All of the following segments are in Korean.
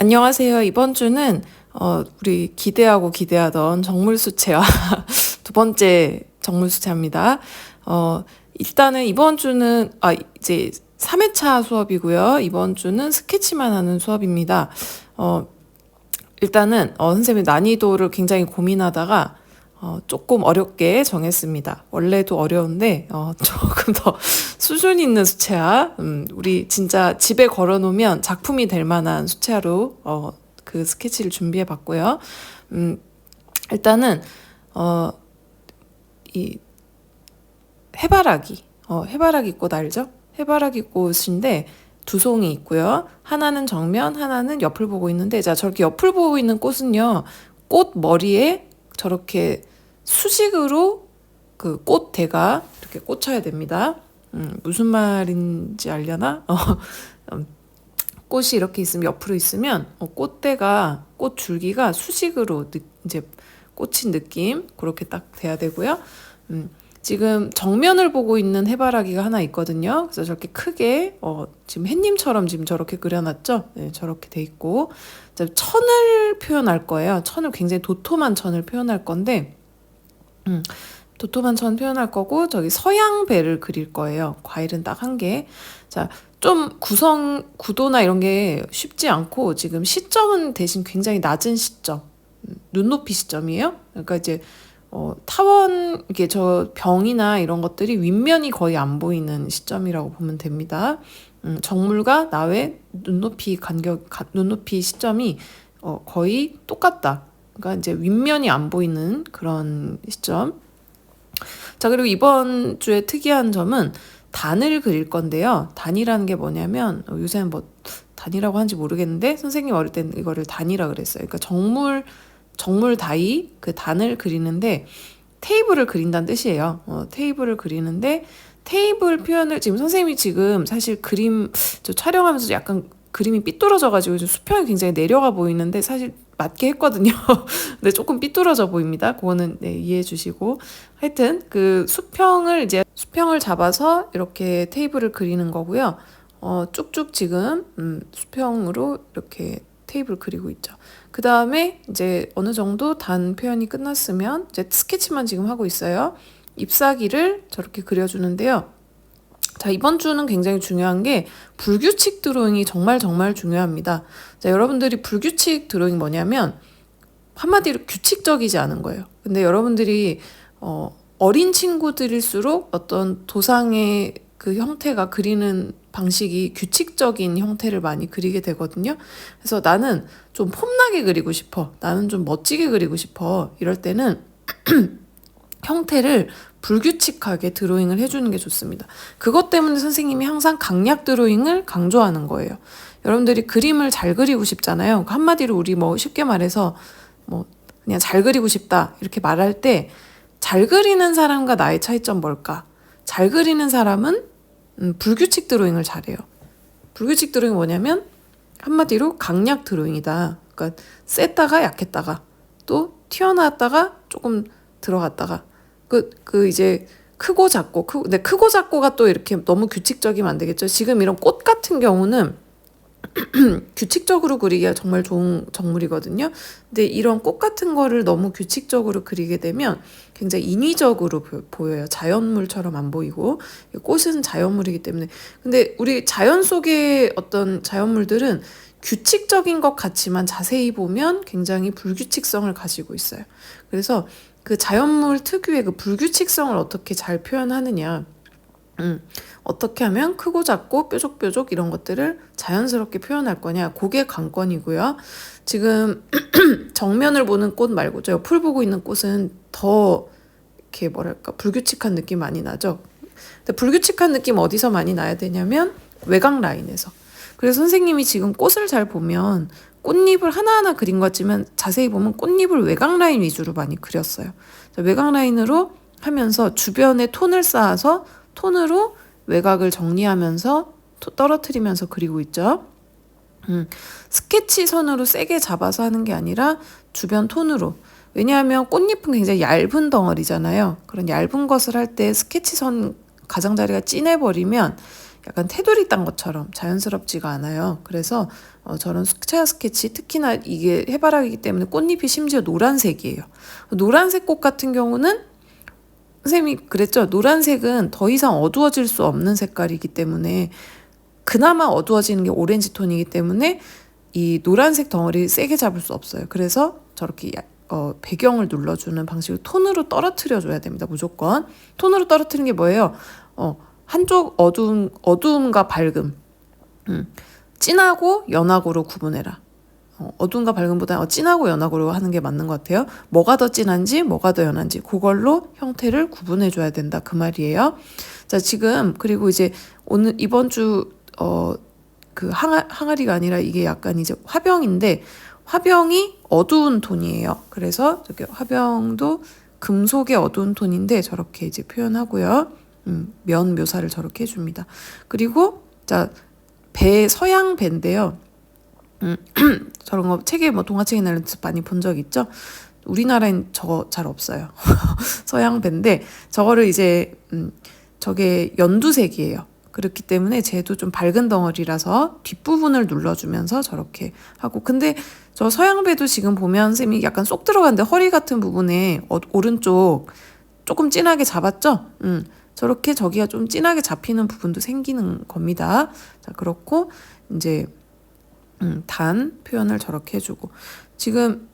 안녕하세요. 이번 주는 우리 기대하고 기대하던 정물수채화 두 번째 정물수채입니다. 일단은 이번 주는 이제 3회차 수업이고요. 이번 주는 스케치만 하는 수업입니다. 일단은 선생님이 난이도를 굉장히 고민하다가 조금 어렵게 정했습니다. 원래도 어려운데 조금 더 수준 있는 수채화, 우리 진짜 집에 걸어놓으면 작품이 될 만한 수채화로 그 스케치를 준비해 봤고요. 일단은 이 해바라기 꽃 알죠? 해바라기 꽃인데 두 송이 있고요. 하나는 정면, 하나는 옆을 보고 있는데, 자, 저렇게 옆을 보고 있는 꽃은요, 꽃 머리에 저렇게 수직으로 그 꽃대가 이렇게 꽂혀야 됩니다. 무슨 말인지 알려나? 꽃이 이렇게 있으면, 옆으로 있으면 꽃대가, 꽃 줄기가 수직으로 이제 꽂힌 느낌, 그렇게 딱 돼야 되고요. 지금 정면을 보고 있는 해바라기가 하나 있거든요. 그래서 저렇게 크게 지금 햇님처럼 지금 저렇게 그려놨죠. 네, 저렇게 돼 있고, 천을 표현할 거예요. 천을 굉장히 도톰한 천을 표현할 건데, 도톰한 천 표현할 거고, 저기 서양배를 그릴 거예요. 과일은 딱 한 개. 자, 좀 구도나 이런 게 쉽지 않고, 지금 시점은 대신 굉장히 낮은 시점, 눈높이 시점이에요. 그러니까 이제 타원, 이게 저 병이나 이런 것들이 윗면이 거의 안 보이는 시점이라고 보면 됩니다. 정물과 나의 눈높이 시점이 거의 똑같다. 그러니까 이제 윗면이 안 보이는 그런 시점. 자, 그리고 이번 주에 특이한 점은 단을 그릴 건데요. 단이라는 게 뭐냐면, 요새는 뭐 단이라고 하는지 모르겠는데, 선생님 어릴 때는 이거를 단이라 그랬어요. 그러니까 정물 다이, 그 단을 그리는데 테이블을 그린다는 뜻이에요. 테이블을 그리는데 테이블 표현을 지금 선생님이 지금 사실 저 촬영하면서 약간 그림이 삐뚤어져가지고 수평이 굉장히 내려가 보이는데 사실 맞게 했거든요. 근데 조금 삐뚤어져 보입니다. 그거는 네, 이해해 주시고. 하여튼 그 수평을 잡아서 이렇게 테이블을 그리는 거고요. 쭉쭉 지금 수평으로 이렇게 테이블 그리고 있죠. 그 다음에 이제 어느 정도 단 표현이 끝났으면 이제 스케치만 지금 하고 있어요. 잎사귀를 저렇게 그려주는데요. 자, 이번 주는 굉장히 중요한 게 불규칙 드로잉이 정말 중요합니다. 자, 여러분들이 불규칙 드로잉 뭐냐면 한마디로 규칙적이지 않은 거예요. 근데 여러분들이 어린 친구들일수록 어떤 도상의 그 형태가 그리는 방식이 규칙적인 형태를 많이 그리게 되거든요. 그래서 나는 좀 폼나게 그리고 싶어. 나는 좀 멋지게 그리고 싶어. 이럴 때는 형태를 불규칙하게 드로잉을 해주는 게 좋습니다. 그것 때문에 선생님이 항상 강약 드로잉을 강조하는 거예요. 여러분들이 그림을 잘 그리고 싶잖아요. 한마디로 우리 뭐 쉽게 말해서 뭐 그냥 잘 그리고 싶다 이렇게 말할 때 잘 그리는 사람과 나의 차이점 뭘까? 잘 그리는 사람은 불규칙 드로잉을 잘해요. 불규칙 드로잉이 뭐냐면 한마디로 강약 드로잉이다. 그러니까 셌다가 약했다가 또 튀어나왔다가 조금 들어갔다가 이제 크고 작고 근데 크고 작고가 또 이렇게 너무 규칙적이면 안 되겠죠. 지금 이런 꽃 같은 경우는 규칙적으로 그리기가 정말 좋은 정물이거든요. 근데 이런 꽃 같은 거를 너무 규칙적으로 그리게 되면 굉장히 인위적으로 보여요. 자연물처럼 안 보이고. 꽃은 자연물이기 때문에. 근데 우리 자연 속의 어떤 자연물들은 규칙적인 것 같지만 자세히 보면 굉장히 불규칙성을 가지고 있어요. 그래서 그 자연물 특유의 그 불규칙성을 어떻게 잘 표현하느냐. 어떻게 하면 크고 작고 뾰족뾰족 이런 것들을 자연스럽게 표현할 거냐. 그게 관건이고요. 지금 정면을 보는 꽃 말고 저 옆을 보고 있는 꽃은 더 이렇게 뭐랄까 불규칙한 느낌 많이 나죠. 근데 불규칙한 느낌 어디서 많이 나야 되냐면 외곽 라인에서. 그래서 선생님이 지금 꽃을 잘 보면 꽃잎을 하나하나 그린 것 같지만 자세히 보면 꽃잎을 외곽 라인 위주로 많이 그렸어요. 외곽 라인으로 하면서 주변에 톤을 쌓아서 톤으로 외곽을 정리하면서 떨어뜨리면서 그리고 있죠. 스케치 선으로 세게 잡아서 하는 게 아니라 주변 톤으로. 왜냐하면 꽃잎은 굉장히 얇은 덩어리잖아요. 그런 얇은 것을 할 때 스케치 선 가장자리가 진해버리면 약간 테두리 딴 것처럼 자연스럽지가 않아요. 그래서 저런 수채화 스케치, 특히나 이게 해바라기이기 때문에 꽃잎이 심지어 노란색이에요. 노란색 꽃 같은 경우는 선생님이 그랬죠. 노란색은 더 이상 어두워질 수 없는 색깔이기 때문에, 그나마 어두워지는 게 오렌지 톤이기 때문에 이 노란색 덩어리 세게 잡을 수 없어요. 그래서 저렇게 배경을 눌러주는 방식으로 톤으로 떨어뜨려 줘야 됩니다. 무조건. 톤으로 떨어뜨리는 게 뭐예요? 한쪽 어두움과 밝음, 진하고 연하고로 구분해라. 어두움과 밝음보다 진하고 연하고로 하는 게 맞는 것 같아요. 뭐가 더 진한지 뭐가 더 연한지 그걸로 형태를 구분해 줘야 된다, 그 말이에요. 자, 지금 그리고 이제 이번 주 그 항아리가 아니라 이게 약간 이제 화병인데, 화병이 어두운 톤이에요. 그래서 저기 화병도 금속의 어두운 톤인데 저렇게 이제 표현하고요. 면 묘사를 저렇게 해줍니다. 그리고 자, 서양 배인데요. 저런 거 책에 뭐 동화책이나 이런 데서 많이 본 적 있죠? 우리나라엔 저거 잘 없어요. 서양 배인데 저거를 이제 저게 연두색이에요. 그렇기 때문에 쟤도 좀 밝은 덩어리라서 뒷부분을 눌러주면서 저렇게 하고, 근데 저 서양배도 지금 보면 쌤이 약간 쏙 들어갔는데 허리 같은 부분에 오른쪽 조금 진하게 잡았죠? 저렇게 저기가 좀 진하게 잡히는 부분도 생기는 겁니다. 자, 그렇고 이제 단 표현을 저렇게 해주고, 지금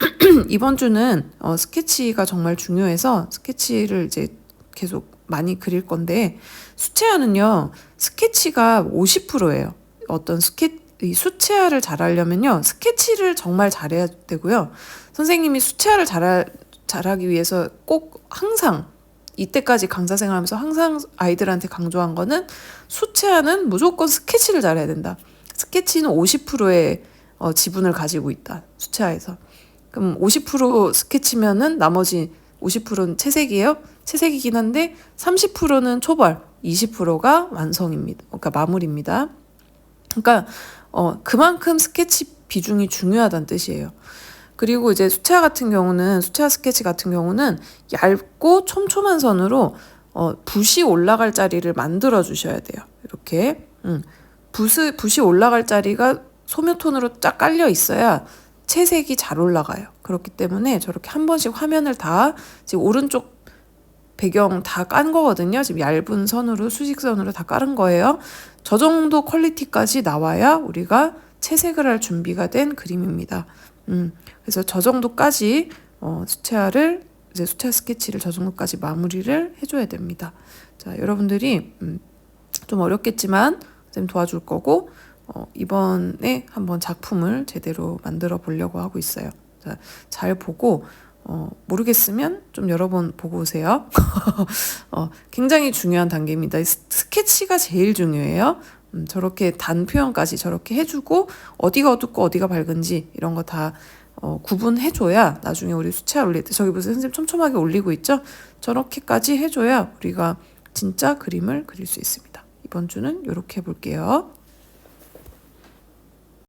이번 주는 스케치가 정말 중요해서 스케치를 이제 계속 많이 그릴 건데, 수채화는요 스케치가 50%예요. 이 수채화를 잘하려면요 스케치를 정말 잘해야 되고요. 선생님이 수채화를 잘하기 위해서 꼭 항상 이때까지 강사 생활하면서 항상 아이들한테 강조한 거는, 수채화는 무조건 스케치를 잘해야 된다. 스케치는 50%의 지분을 가지고 있다, 수채화에서. 그럼 50% 스케치면은 나머지 50%는 채색이에요. 채색이긴 한데 30%는 초벌, 20%가 완성입니다. 그러니까 마무리입니다. 그러니까 그만큼 스케치 비중이 중요하다는 뜻이에요. 그리고 이제 수채화 스케치 같은 경우는 얇고 촘촘한 선으로 붓이 올라갈 자리를 만들어 주셔야 돼요. 이렇게 붓이 올라갈 자리가 소묘톤으로 쫙 깔려 있어야 채색이 잘 올라가요. 그렇기 때문에 저렇게 한 번씩 화면을 다, 지금 오른쪽 배경 다 깐 거거든요. 지금 얇은 선으로, 수직선으로 다 깔은 거예요. 저 정도 퀄리티까지 나와야 우리가 채색을 할 준비가 된 그림입니다. 그래서 저 정도까지 수채화 스케치를 저 정도까지 마무리를 해줘야 됩니다. 자, 여러분들이 좀 어렵겠지만 쌤 도와줄 거고, 이번에 한번 작품을 제대로 만들어 보려고 하고 있어요. 자, 잘 보고 모르겠으면 좀 여러 번 보고 오세요. 굉장히 중요한 단계입니다. 스케치가 제일 중요해요. 저렇게 단 표현까지 저렇게 해주고, 어디가 어둡고 어디가 밝은지 이런 거 다 구분해줘야 나중에 우리 수채화 올릴 때, 저기 무슨 선생님 촘촘하게 올리고 있죠? 저렇게까지 해줘야 우리가 진짜 그림을 그릴 수 있습니다. 이번 주는 이렇게 해볼게요.